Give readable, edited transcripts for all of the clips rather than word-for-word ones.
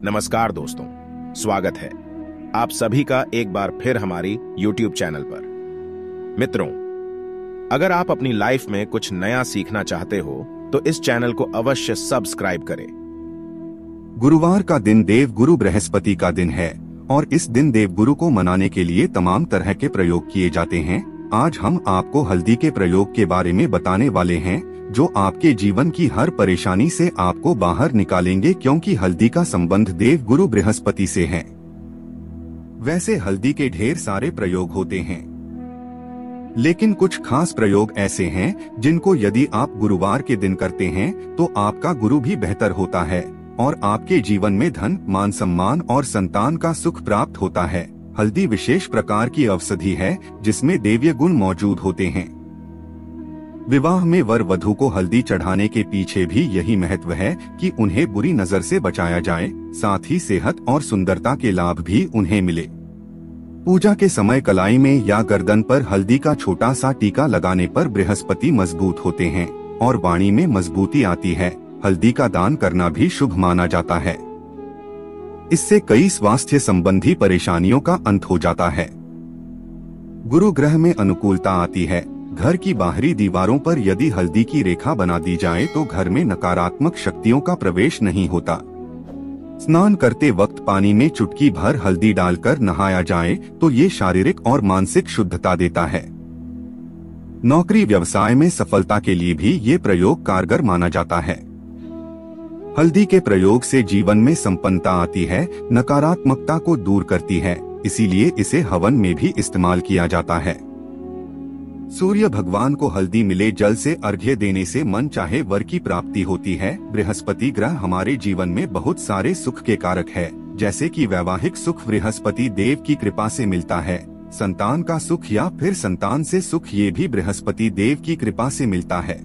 नमस्कार दोस्तों, स्वागत है आप सभी का एक बार फिर हमारी YouTube चैनल पर। मित्रों, अगर आप अपनी लाइफ में कुछ नया सीखना चाहते हो तो इस चैनल को अवश्य सब्सक्राइब करें। गुरुवार का दिन देव गुरु बृहस्पति का दिन है और इस दिन देव गुरु को मनाने के लिए तमाम तरह के प्रयोग किए जाते हैं। आज हम आपको हल्दी के प्रयोग के बारे में बताने वाले हैं जो आपके जीवन की हर परेशानी से आपको बाहर निकालेंगे, क्योंकि हल्दी का संबंध देव गुरु बृहस्पति से है। वैसे हल्दी के ढेर सारे प्रयोग होते हैं, लेकिन कुछ खास प्रयोग ऐसे हैं जिनको यदि आप गुरुवार के दिन करते हैं तो आपका गुरु भी बेहतर होता है और आपके जीवन में धन, मान सम्मान और संतान का सुख प्राप्त होता है। हल्दी विशेष प्रकार की औषधि है जिसमें दैवीय गुण मौजूद होते हैं। विवाह में वर वधू को हल्दी चढ़ाने के पीछे भी यही महत्व है कि उन्हें बुरी नजर से बचाया जाए, साथ ही सेहत और सुंदरता के लाभ भी उन्हें मिले। पूजा के समय कलाई में या गर्दन पर हल्दी का छोटा सा टीका लगाने पर बृहस्पति मजबूत होते हैं और वाणी में मजबूती आती है। हल्दी का दान करना भी शुभ माना जाता है। इससे कई स्वास्थ्य संबंधी परेशानियों का अंत हो जाता है। गुरु ग्रह में अनुकूलता आती है। घर की बाहरी दीवारों पर यदि हल्दी की रेखा बना दी जाए तो घर में नकारात्मक शक्तियों का प्रवेश नहीं होता। स्नान करते वक्त पानी में चुटकी भर हल्दी डालकर नहाया जाए तो ये शारीरिक और मानसिक शुद्धता देता है। नौकरी व्यवसाय में सफलता के लिए भी ये प्रयोग कारगर माना जाता है। हल्दी के प्रयोग से जीवन में संपन्नता आती है, नकारात्मकता को दूर करती है, इसीलिए इसे हवन में भी इस्तेमाल किया जाता है। सूर्य भगवान को हल्दी मिले जल से अर्घ्य देने से मन चाहे वर की प्राप्ति होती है। बृहस्पति ग्रह हमारे जीवन में बहुत सारे सुख के कारक है, जैसे कि वैवाहिक सुख बृहस्पति देव की कृपा से मिलता है। संतान का सुख या फिर संतान से सुख ये भी बृहस्पति देव की कृपा से मिलता है।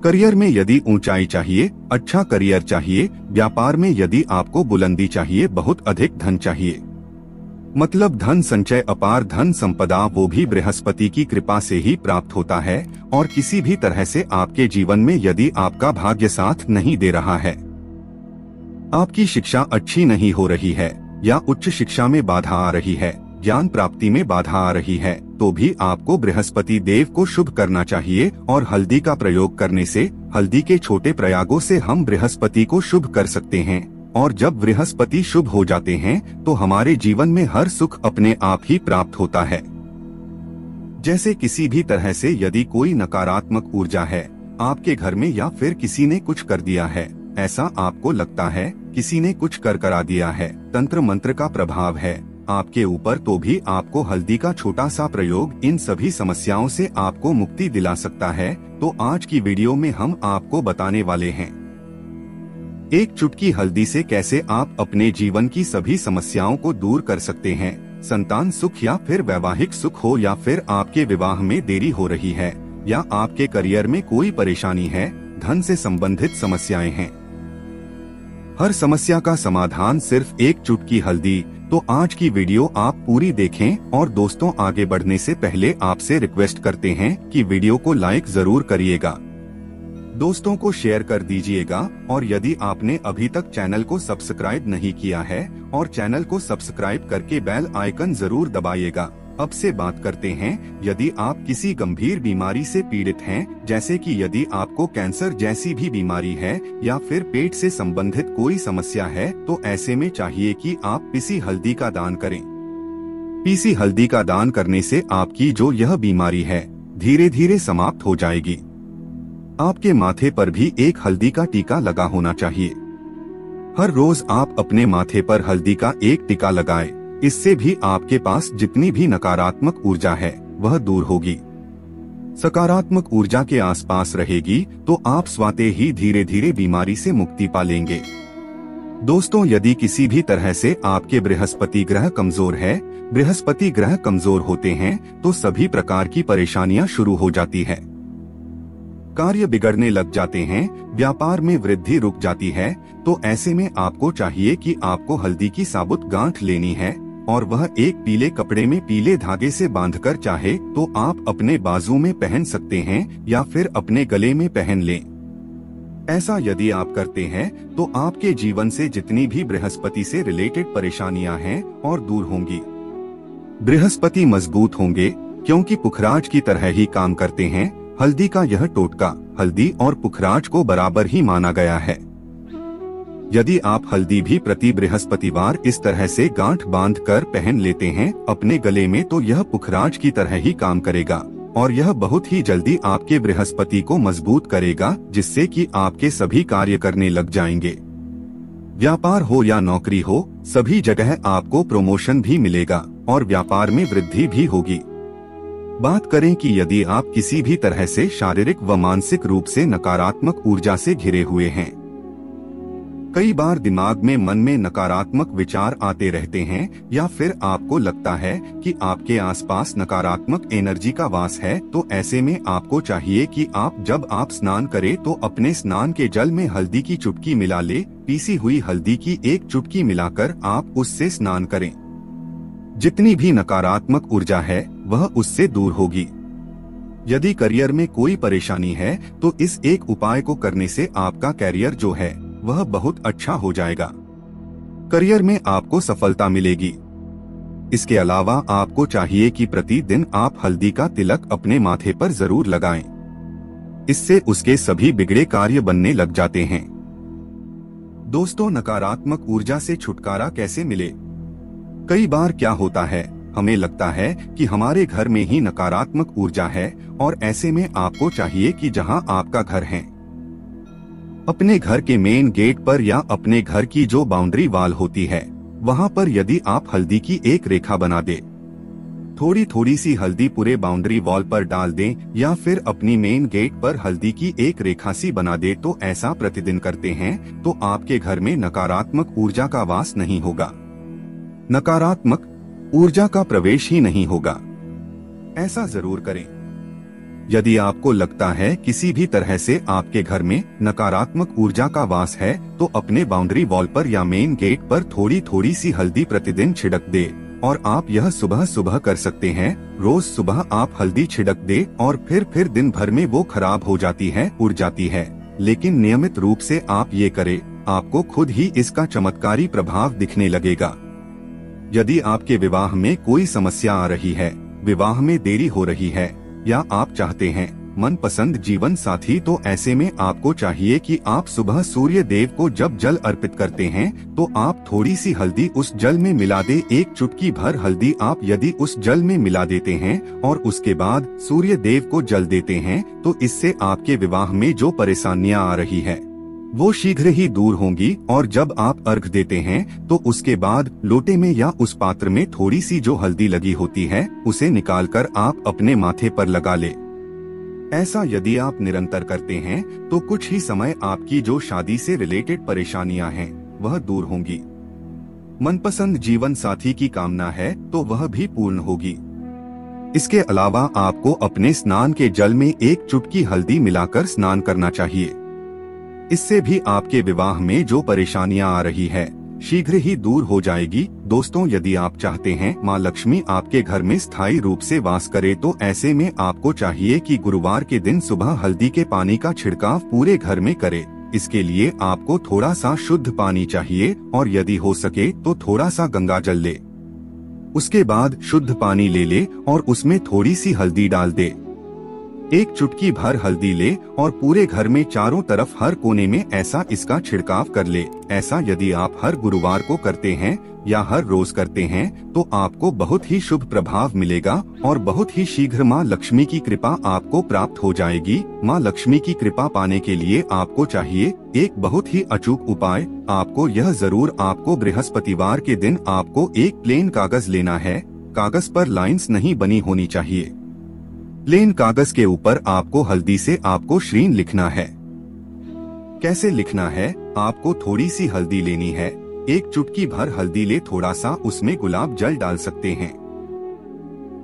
करियर में यदि ऊंचाई चाहिए, अच्छा करियर चाहिए, व्यापार में यदि आपको बुलंदी चाहिए, बहुत अधिक धन चाहिए, मतलब धन संचय, अपार धन संपदा, वो भी बृहस्पति की कृपा से ही प्राप्त होता है। और किसी भी तरह से आपके जीवन में यदि आपका भाग्य साथ नहीं दे रहा है, आपकी शिक्षा अच्छी नहीं हो रही है या उच्च शिक्षा में बाधा आ रही है, ज्ञान प्राप्ति में बाधा आ रही है, तो भी आपको बृहस्पति देव को शुभ करना चाहिए और हल्दी का प्रयोग करने से, हल्दी के छोटे प्रयोगों से हम बृहस्पति को शुभ कर सकते हैं। और जब बृहस्पति शुभ हो जाते हैं तो हमारे जीवन में हर सुख अपने आप ही प्राप्त होता है। जैसे किसी भी तरह से यदि कोई नकारात्मक ऊर्जा है आपके घर में या फिर किसी ने कुछ कर दिया है, ऐसा आपको लगता है किसी ने कुछ कर करा दिया है, तंत्र मंत्र का प्रभाव है आपके ऊपर, तो भी आपको हल्दी का छोटा सा प्रयोग इन सभी समस्याओं से आपको मुक्ति दिला सकता है। तो आज की वीडियो में हम आपको बताने वाले हैं एक चुटकी हल्दी से कैसे आप अपने जीवन की सभी समस्याओं को दूर कर सकते हैं। संतान सुख या फिर वैवाहिक सुख हो, या फिर आपके विवाह में देरी हो रही है, या आपके करियर में कोई परेशानी है, धन से संबंधित समस्याएं हैं, हर समस्या का समाधान सिर्फ एक चुटकी हल्दी। तो आज की वीडियो आप पूरी देखें। और दोस्तों, आगे बढ़ने से पहले आपसे रिक्वेस्ट करते हैं कि वीडियो को लाइक जरूर करिएगा, दोस्तों को शेयर कर दीजिएगा, और यदि आपने अभी तक चैनल को सब्सक्राइब नहीं किया है और चैनल को सब्सक्राइब करके बेल आइकन जरूर दबाइएगा। अब से बात करते हैं, यदि आप किसी गंभीर बीमारी से पीड़ित हैं, जैसे कि यदि आपको कैंसर जैसी भी बीमारी है या फिर पेट से संबंधित कोई समस्या है, तो ऐसे में चाहिए कि आप पीसी हल्दी का दान करें। पीसी हल्दी का दान करने से आपकी जो यह बीमारी है धीरे धीरे समाप्त हो जाएगी। आपके माथे पर भी एक हल्दी का टीका लगा होना चाहिए। हर रोज आप अपने माथे पर हल्दी का एक टीका लगाएं। इससे भी आपके पास जितनी भी नकारात्मक ऊर्जा है वह दूर होगी, सकारात्मक ऊर्जा के आसपास रहेगी, तो आप स्वतः ही धीरे धीरे बीमारी से मुक्ति पा लेंगे। दोस्तों, यदि किसी भी तरह से आपके बृहस्पति ग्रह कमजोर है, बृहस्पति ग्रह कमजोर होते हैं तो सभी प्रकार की परेशानियां शुरू हो जाती है, कार्य बिगड़ने लग जाते हैं, व्यापार में वृद्धि रुक जाती है। तो ऐसे में आपको चाहिए कि आपको हल्दी की साबुत गांठ लेनी है और वह एक पीले कपड़े में पीले धागे से बांधकर चाहे तो आप अपने बाजू में पहन सकते हैं या फिर अपने गले में पहन लें। ऐसा यदि आप करते हैं तो आपके जीवन से जितनी भी बृहस्पति से रिलेटेड परेशानियां हैं और दूर होंगी। बृहस्पति मजबूत होंगे क्योंकि पुखराज की तरह ही काम करते हैं। हल्दी का यह टोटका हल्दी और पुखराज को बराबर ही माना गया है। यदि आप हल्दी भी प्रति बृहस्पतिवार इस तरह से गांठ बांध कर पहन लेते हैं अपने गले में, तो यह पुखराज की तरह ही काम करेगा और यह बहुत ही जल्दी आपके बृहस्पति को मजबूत करेगा, जिससे कि आपके सभी कार्य करने लग जाएंगे। व्यापार हो या नौकरी हो, सभी जगह आपको प्रमोशन भी मिलेगा और व्यापार में वृद्धि भी होगी। बात करें कि यदि आप किसी भी तरह से शारीरिक व मानसिक रूप से नकारात्मक ऊर्जा से घिरे हुए हैं, कई बार दिमाग में मन में नकारात्मक विचार आते रहते हैं या फिर आपको लगता है कि आपके आसपास नकारात्मक एनर्जी का वास है, तो ऐसे में आपको चाहिए कि जब आप स्नान करें तो अपने स्नान के जल में हल्दी की चुटकी मिला ले। पीसी हुई हल्दी की एक चुटकी मिलाकर आप उससे स्नान करें। जितनी भी नकारात्मक ऊर्जा है वह उससे दूर होगी। यदि करियर में कोई परेशानी है तो इस एक उपाय को करने से आपका करियर जो है वह बहुत अच्छा हो जाएगा। करियर में आपको सफलता मिलेगी। इसके अलावा आपको चाहिए कि प्रतिदिन आप हल्दी का तिलक अपने माथे पर जरूर लगाएं। इससे उसके सभी बिगड़े कार्य बनने लग जाते हैं। दोस्तों, नकारात्मक ऊर्जा से छुटकारा कैसे मिले? कई बार क्या होता है, हमें लगता है कि हमारे घर में ही नकारात्मक ऊर्जा है और ऐसे में आपको चाहिए कि जहां आपका घर है, अपने घर के मेन गेट पर या अपने घर की जो बाउंड्री वॉल होती है वहां पर यदि आप हल्दी की एक रेखा बना दे, थोड़ी थोड़ी सी हल्दी पूरे बाउंड्री वॉल पर डाल दें या फिर अपनी मेन गेट पर हल्दी की एक रेखा सी बना दे, तो ऐसा प्रतिदिन करते हैं तो आपके घर में नकारात्मक ऊर्जा का वास नहीं होगा, नकारात्मक ऊर्जा का प्रवेश ही नहीं होगा। ऐसा जरूर करें। यदि आपको लगता है किसी भी तरह से आपके घर में नकारात्मक ऊर्जा का वास है, तो अपने बाउंड्री वॉल पर या मेन गेट पर थोड़ी थोड़ी सी हल्दी प्रतिदिन छिड़क दे और आप यह सुबह सुबह कर सकते हैं। रोज सुबह आप हल्दी छिड़क दे और फिर दिन भर में वो खराब हो जाती है, उड़ जाती है, लेकिन नियमित रूप से आप ये करें, आपको खुद ही इसका चमत्कारी प्रभाव दिखने लगेगा। यदि आपके विवाह में कोई समस्या आ रही है, विवाह में देरी हो रही है या आप चाहते हैं मनपसंद जीवन साथी, तो ऐसे में आपको चाहिए कि आप सुबह सूर्य देव को जब जल अर्पित करते हैं तो आप थोड़ी सी हल्दी उस जल में मिला दे। एक चुटकी भर हल्दी आप यदि उस जल में मिला देते हैं और उसके बाद सूर्य देव को जल देते हैं, तो इससे आपके विवाह में जो परेशानियां आ रही है वो शीघ्र ही दूर होंगी। और जब आप अर्घ देते हैं तो उसके बाद लोटे में या उस पात्र में थोड़ी सी जो हल्दी लगी होती है उसे निकालकर आप अपने माथे पर लगा ले। ऐसा यदि आप निरंतर करते हैं तो कुछ ही समय आपकी जो शादी से रिलेटेड परेशानियां हैं वह दूर होंगी। मनपसंद जीवन साथी की कामना है तो वह भी पूर्ण होगी। इसके अलावा आपको अपने स्नान के जल में एक चुटकी हल्दी मिलाकर स्नान करना चाहिए। इससे भी आपके विवाह में जो परेशानियां आ रही है शीघ्र ही दूर हो जाएगी। दोस्तों, यदि आप चाहते हैं माँ लक्ष्मी आपके घर में स्थायी रूप से वास करे, तो ऐसे में आपको चाहिए कि गुरुवार के दिन सुबह हल्दी के पानी का छिड़काव पूरे घर में करे। इसके लिए आपको थोड़ा सा शुद्ध पानी चाहिए और यदि हो सके तो थोड़ा सा गंगा जल ले। उसके बाद शुद्ध पानी ले ले और उसमें थोड़ी सी हल्दी डाल दे। एक चुटकी भर हल्दी ले और पूरे घर में चारों तरफ हर कोने में ऐसा इसका छिड़काव कर ले। ऐसा यदि आप हर गुरुवार को करते हैं या हर रोज करते हैं तो आपको बहुत ही शुभ प्रभाव मिलेगा और बहुत ही शीघ्र माँ लक्ष्मी की कृपा आपको प्राप्त हो जाएगी। माँ लक्ष्मी की कृपा पाने के लिए आपको चाहिए एक बहुत ही अचूक उपाय। आपको यह जरूर आपको बृहस्पतिवार के दिन आपको एक प्लेन कागज लेना है। कागज पर लाइंस नहीं बनी होनी चाहिए। प्लेन कागज के ऊपर आपको हल्दी से आपको श्रीन लिखना है। कैसे लिखना है? आपको थोड़ी सी हल्दी लेनी है, एक चुटकी भर हल्दी ले, थोड़ा सा उसमें गुलाब जल डाल सकते हैं।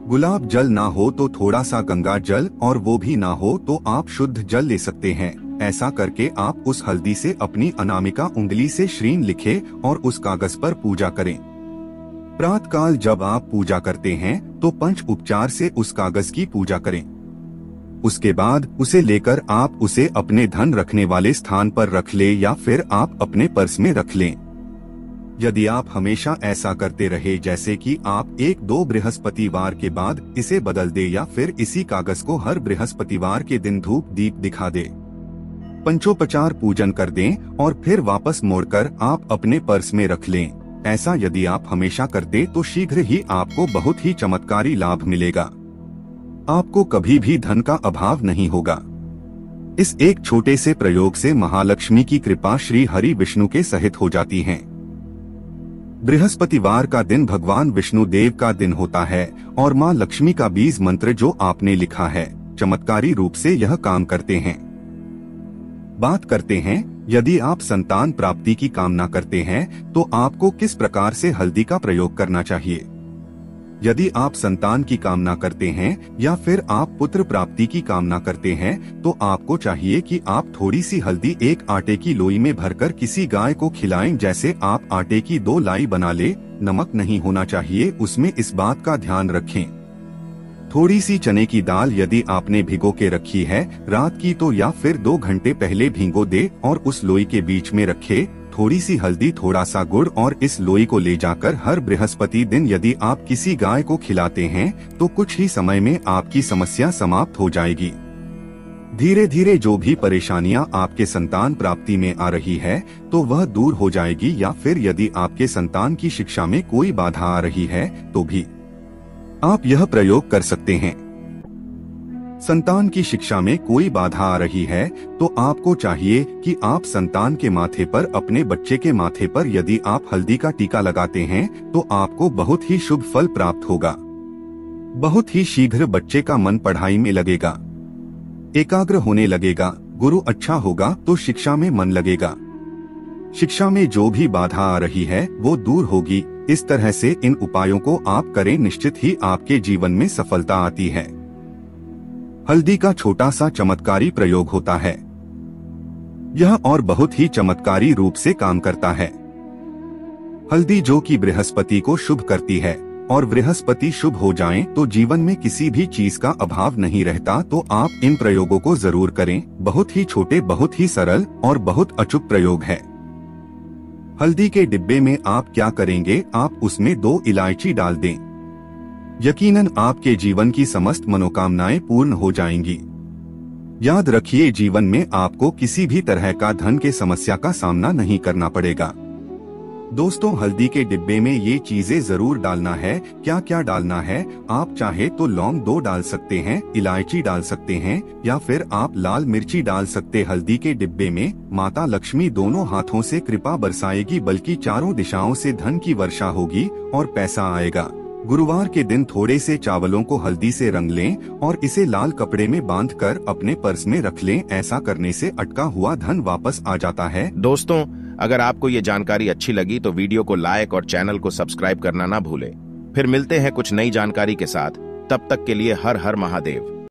गुलाब जल ना हो तो थोड़ा सा गंगा जल, और वो भी ना हो तो आप शुद्ध जल ले सकते हैं। ऐसा करके आप उस हल्दी से अपनी अनामिका उंगली से श्रीन लिखे और उस कागज पर पूजा करें। प्रातःकाल जब आप पूजा करते हैं तो पंच उपचार से उस कागज की पूजा करें। उसके बाद उसे लेकर आप उसे अपने धन रखने वाले स्थान पर रख ले या फिर आप अपने पर्स में रख लें। यदि आप हमेशा ऐसा करते रहे, जैसे कि आप 1-2 बृहस्पतिवार के बाद इसे बदल दे या फिर इसी कागज को हर बृहस्पतिवार के दिन धूप दीप दिखा दे, पंचोपचार पूजन कर दें और फिर वापस मोड़कर आप अपने पर्स में रख लें, ऐसा यदि आप हमेशा करते तो शीघ्र ही आपको बहुत ही चमत्कारी लाभ मिलेगा। आपको कभी भी धन का अभाव नहीं होगा। इस एक छोटे से प्रयोग से महालक्ष्मी की कृपा श्री हरि विष्णु के सहित हो जाती है। बृहस्पतिवार का दिन भगवान विष्णु देव का दिन होता है और मां लक्ष्मी का बीज मंत्र जो आपने लिखा है, चमत्कारी रूप से यह काम करते हैं। बात करते हैं, यदि आप संतान प्राप्ति की कामना करते हैं तो आपको किस प्रकार से हल्दी का प्रयोग करना चाहिए। यदि आप संतान की कामना करते हैं या फिर आप पुत्र प्राप्ति की कामना करते हैं तो आपको चाहिए कि आप थोड़ी सी हल्दी एक आटे की लोई में भरकर किसी गाय को खिलाएं। जैसे आप आटे की 2 लाई बना ले, नमक नहीं होना चाहिए उसमें, इस बात का ध्यान रखें। थोड़ी सी चने की दाल यदि आपने भिगो के रखी है रात की तो या फिर 2 घंटे पहले भिगो दे और उस लोई के बीच में रखे थोड़ी सी हल्दी, थोड़ा सा गुड़ और इस लोई को ले जाकर हर बृहस्पति दिन यदि आप किसी गाय को खिलाते हैं तो कुछ ही समय में आपकी समस्या समाप्त हो जाएगी। धीरे धीरे जो भी परेशानियां आपके संतान प्राप्ति में आ रही है तो वह दूर हो जाएगी, या फिर यदि आपके संतान की शिक्षा में कोई बाधा आ रही है तो भी आप यह प्रयोग कर सकते हैं। संतान की शिक्षा में कोई बाधा आ रही है तो आपको चाहिए कि आप संतान के माथे पर, अपने बच्चे के माथे पर यदि आप हल्दी का टीका लगाते हैं तो आपको बहुत ही शुभ फल प्राप्त होगा। बहुत ही शीघ्र बच्चे का मन पढ़ाई में लगेगा, एकाग्र होने लगेगा, गुरु अच्छा होगा तो शिक्षा में मन लगेगा। शिक्षा में जो भी बाधा आ रही है वो दूर होगी। इस तरह से इन उपायों को आप करें, निश्चित ही आपके जीवन में सफलता आती है। हल्दी का छोटा सा चमत्कारी प्रयोग होता है, यह और बहुत ही चमत्कारी रूप से काम करता है। हल्दी जो कि बृहस्पति को शुभ करती है और बृहस्पति शुभ हो जाएं तो जीवन में किसी भी चीज का अभाव नहीं रहता। तो आप इन प्रयोगों को जरूर करें। बहुत ही छोटे, बहुत ही सरल और बहुत अचूक प्रयोग है। हल्दी के डिब्बे में आप क्या करेंगे, आप उसमें 2 इलायची डाल दें। यकीनन आपके जीवन की समस्त मनोकामनाएं पूर्ण हो जाएंगी। याद रखिए, जीवन में आपको किसी भी तरह का धन के समस्या का सामना नहीं करना पड़ेगा। दोस्तों, हल्दी के डिब्बे में ये चीजें जरूर डालना है। क्या क्या डालना है, आप चाहे तो लौंग 2 डाल सकते हैं, इलायची डाल सकते हैं या फिर आप लाल मिर्ची डाल सकते। हल्दी के डिब्बे में माता लक्ष्मी दोनों हाथों से कृपा बरसाएगी, बल्कि चारों दिशाओं से धन की वर्षा होगी और पैसा आएगा। गुरुवार के दिन थोड़े से चावलों को हल्दी से रंग लें और इसे लाल कपड़े में बांधकर अपने पर्स में रख लें। ऐसा करने से अटका हुआ धन वापस आ जाता है। दोस्तों, अगर आपको ये जानकारी अच्छी लगी तो वीडियो को लाइक और चैनल को सब्सक्राइब करना ना भूलें। फिर मिलते हैं कुछ नई जानकारी के साथ, तब तक के लिए हर हर महादेव।